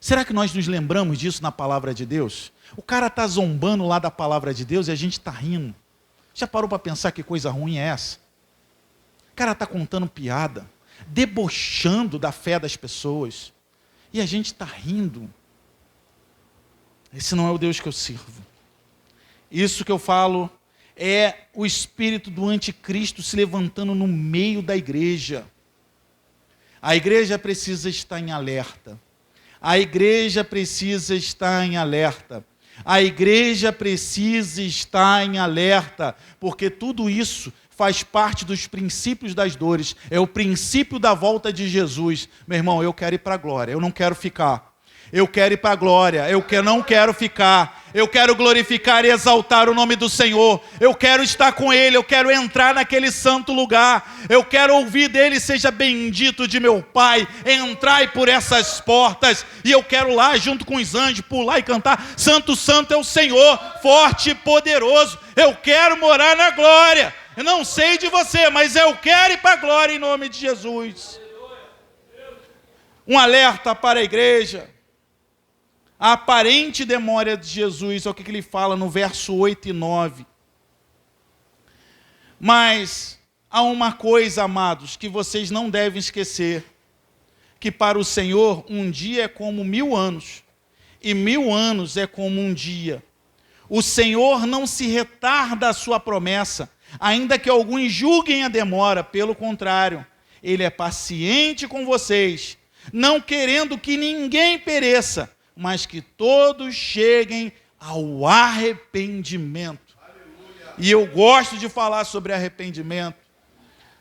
Será que nós nos lembramos disso na palavra de Deus? O cara está zombando lá da palavra de Deus e a gente está rindo. Já parou para pensar que coisa ruim é essa? O cara está contando piada, debochando da fé das pessoas. E a gente está rindo. Esse não é o Deus que eu sirvo. Isso que eu falo é o espírito do anticristo se levantando no meio da igreja. A igreja precisa estar em alerta. A igreja precisa estar em alerta. A igreja precisa estar em alerta, porque tudo isso faz parte dos princípios das dores. É o princípio da volta de Jesus. Meu irmão, eu quero ir para a glória, eu não quero ficar. Eu quero ir para a glória, não quero ficar. Eu quero glorificar e exaltar o nome do Senhor. Eu quero estar com Ele, eu quero entrar naquele santo lugar. Eu quero ouvir dEle, seja bendito de meu Pai, entrai por essas portas. E eu quero lá, junto com os anjos, pular e cantar, Santo, Santo é o Senhor, forte e poderoso. Eu quero morar na glória. Eu não sei de você, mas eu quero ir para a glória em nome de Jesus. Um alerta para a igreja. A aparente demora de Jesus, é o que ele fala no verso 8 e 9. Mas há uma coisa, amados, que vocês não devem esquecer, que para o Senhor um dia é como 1000 anos, e 1000 anos é como um dia. O Senhor não se retarda a sua promessa, ainda que alguns julguem a demora, pelo contrário, Ele é paciente com vocês, não querendo que ninguém pereça, mas que todos cheguem ao arrependimento. Aleluia. E eu gosto de falar sobre arrependimento.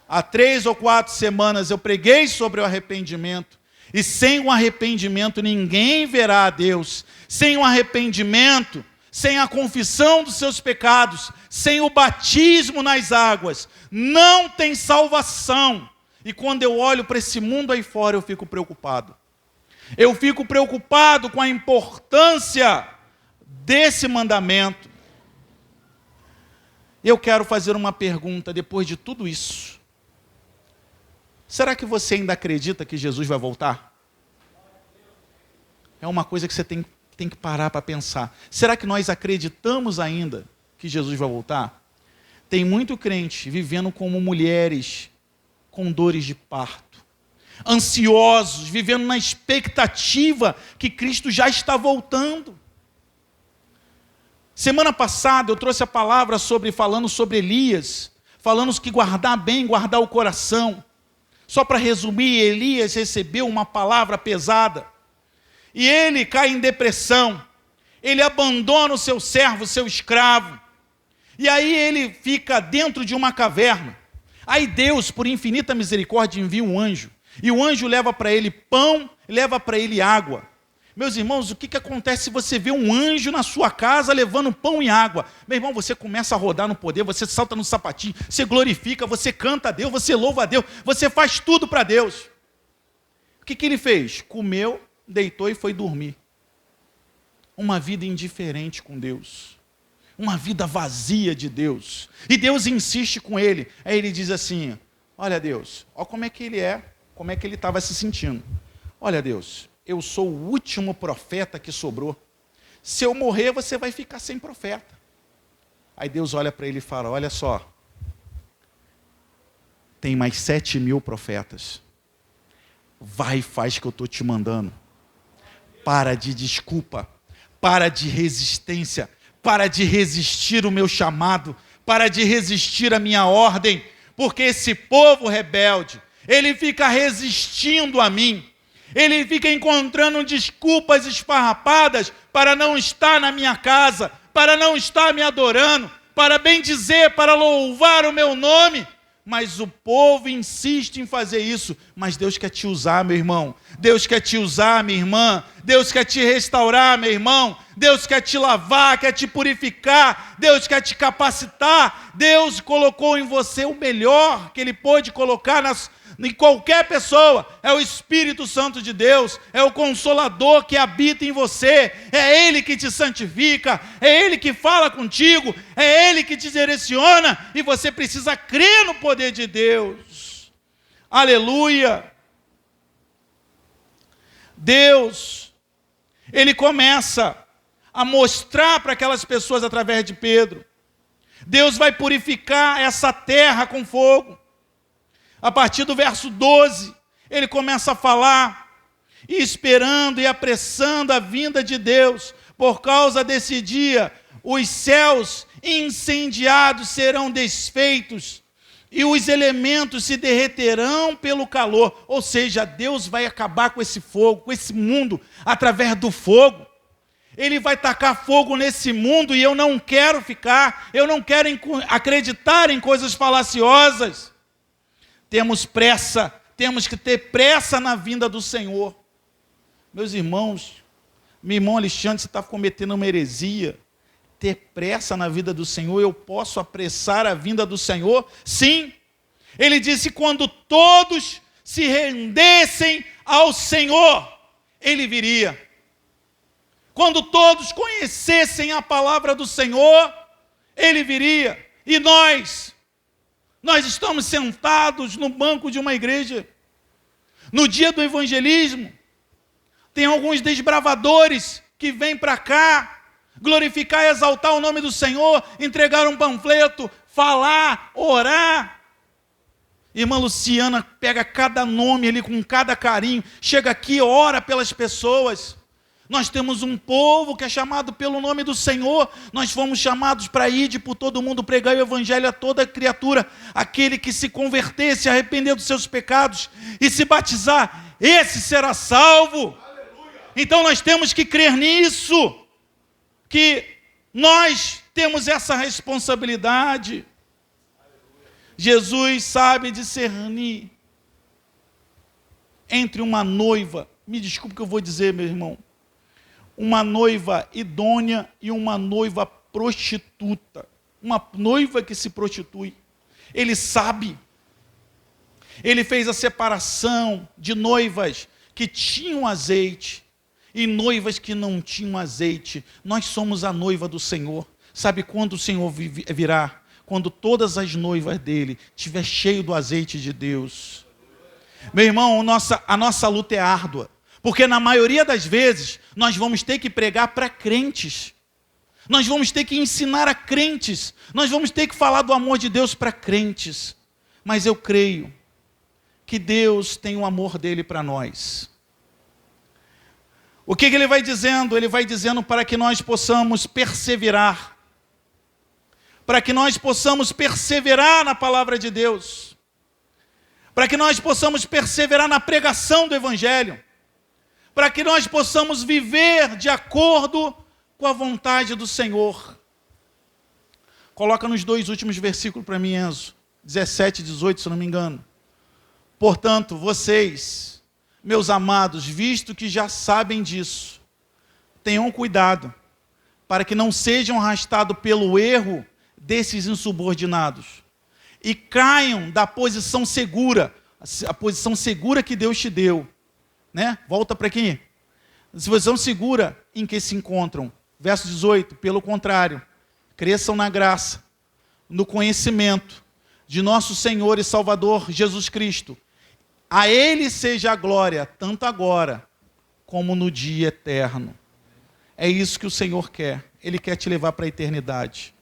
Há 3 ou 4 semanas eu preguei sobre o arrependimento. E sem o arrependimento ninguém verá a Deus. Sem o arrependimento, sem a confissão dos seus pecados, sem o batismo nas águas, não tem salvação. E quando eu olho para esse mundo aí fora, eu fico preocupado. Eu fico preocupado com a importância desse mandamento. Eu quero fazer uma pergunta depois de tudo isso. Será que você ainda acredita que Jesus vai voltar? É uma coisa que você tem que parar para pensar. Será que nós acreditamos ainda que Jesus vai voltar? Tem muito crente vivendo como mulheres com dores de parto. Ansiosos, vivendo na expectativa que Cristo já está voltando. Semana passada eu trouxe a palavra falando sobre Elias, falando que guardar o coração. Só para resumir, Elias recebeu uma palavra pesada, e ele cai em depressão, ele abandona o seu servo, o seu escravo, e aí ele fica dentro de uma caverna. Aí Deus, por infinita misericórdia, envia um anjo, e o anjo leva para ele pão, leva para ele água. Meus irmãos, o que acontece se você vê um anjo na sua casa levando pão e água? Meu irmão, você começa a rodar no poder, você salta no sapatinho, você glorifica, você canta a Deus, você louva a Deus, você faz tudo para Deus. O que ele fez? Comeu, deitou e foi dormir. Uma vida indiferente com Deus. Uma vida vazia de Deus. E Deus insiste com ele. Aí ele diz assim, olha Deus, olha como é que ele é, como é que ele estava se sentindo. Olha Deus, eu sou o último profeta que sobrou. Se eu morrer, você vai ficar sem profeta. Aí Deus olha para ele e fala, olha só, tem mais 7.000 profetas. Vai e faz o que eu estou te mandando. Para de desculpa, para de resistência, para de resistir o meu chamado, para de resistir a minha ordem, porque esse povo rebelde, ele fica resistindo a mim. Ele fica encontrando desculpas esfarrapadas para não estar na minha casa, para não estar me adorando, para bendizer, para louvar o meu nome. Mas o povo insiste em fazer isso. Mas Deus quer te usar, meu irmão. Deus quer te usar, minha irmã. Deus quer te restaurar, meu irmão. Deus quer te lavar, quer te purificar. Deus quer te capacitar. Deus colocou em você o melhor que Ele pôde colocar em qualquer pessoa. É o Espírito Santo de Deus. É o Consolador que habita em você. É Ele que te santifica. É Ele que fala contigo. É Ele que te direciona. E você precisa crer no poder de Deus. Aleluia. Deus, Ele começa a mostrar para aquelas pessoas através de Pedro. Deus vai purificar essa terra com fogo. A partir do verso 12, ele começa a falar, e esperando e apressando a vinda de Deus. Por causa desse dia, os céus incendiados serão desfeitos, e os elementos se derreterão pelo calor. Ou seja, Deus vai acabar com esse fogo, com esse mundo, através do fogo. Ele vai tacar fogo nesse mundo, e eu não quero acreditar em coisas falaciosas. Temos pressa, temos que ter pressa na vinda do Senhor. Meus irmãos, meu irmão Alexandre, você está cometendo uma heresia. Ter pressa na vida do Senhor, eu posso apressar a vinda do Senhor? Sim. Ele disse, quando todos se rendessem ao Senhor, Ele viria. Quando todos conhecessem a palavra do Senhor, Ele viria. E nós estamos sentados no banco de uma igreja. No dia do evangelismo, tem alguns desbravadores que vêm para cá, glorificar e exaltar o nome do Senhor, entregar um panfleto, falar, orar. Irmã Luciana pega cada nome ali com cada carinho, chega aqui, ora pelas pessoas. Nós temos um povo que é chamado pelo nome do Senhor. Nós fomos chamados para ir por todo mundo, pregar o evangelho a toda criatura. Aquele que se converter, se arrepender dos seus pecados e se batizar, esse será salvo. Aleluia. Então nós temos que crer nisso, que nós temos essa responsabilidade. Aleluia. Jesus sabe discernir entre uma noiva, me desculpe o que eu vou dizer, meu irmão, uma noiva idônea e uma noiva prostituta. Uma noiva que se prostitui. Ele sabe. Ele fez a separação de noivas que tinham azeite e noivas que não tinham azeite. Nós somos a noiva do Senhor. Sabe quando o Senhor virá? Quando todas as noivas dele estiver cheio do azeite de Deus. Meu irmão, a nossa luta é árdua. Porque na maioria das vezes, nós vamos ter que pregar para crentes. Nós vamos ter que ensinar a crentes. Nós vamos ter que falar do amor de Deus para crentes. Mas eu creio que Deus tem o amor dele para nós. O que ele vai dizendo? Ele vai dizendo para que nós possamos perseverar. Para que nós possamos perseverar na palavra de Deus. Para que nós possamos perseverar na pregação do Evangelho. Para que nós possamos viver de acordo com a vontade do Senhor. Coloca nos 2 últimos versículos para mim, Enzo. 17 e 18, se não me engano. Portanto, vocês, meus amados, visto que já sabem disso, tenham cuidado, para que não sejam arrastados pelo erro desses insubordinados, e caiam da posição segura, a posição segura que Deus te deu. Né? Volta para aqui. Posição segura em que se encontram. Verso 18. Pelo contrário, cresçam na graça, no conhecimento de nosso Senhor e Salvador Jesus Cristo. A Ele seja a glória, tanto agora como no dia eterno. É isso que o Senhor quer. Ele quer te levar para a eternidade.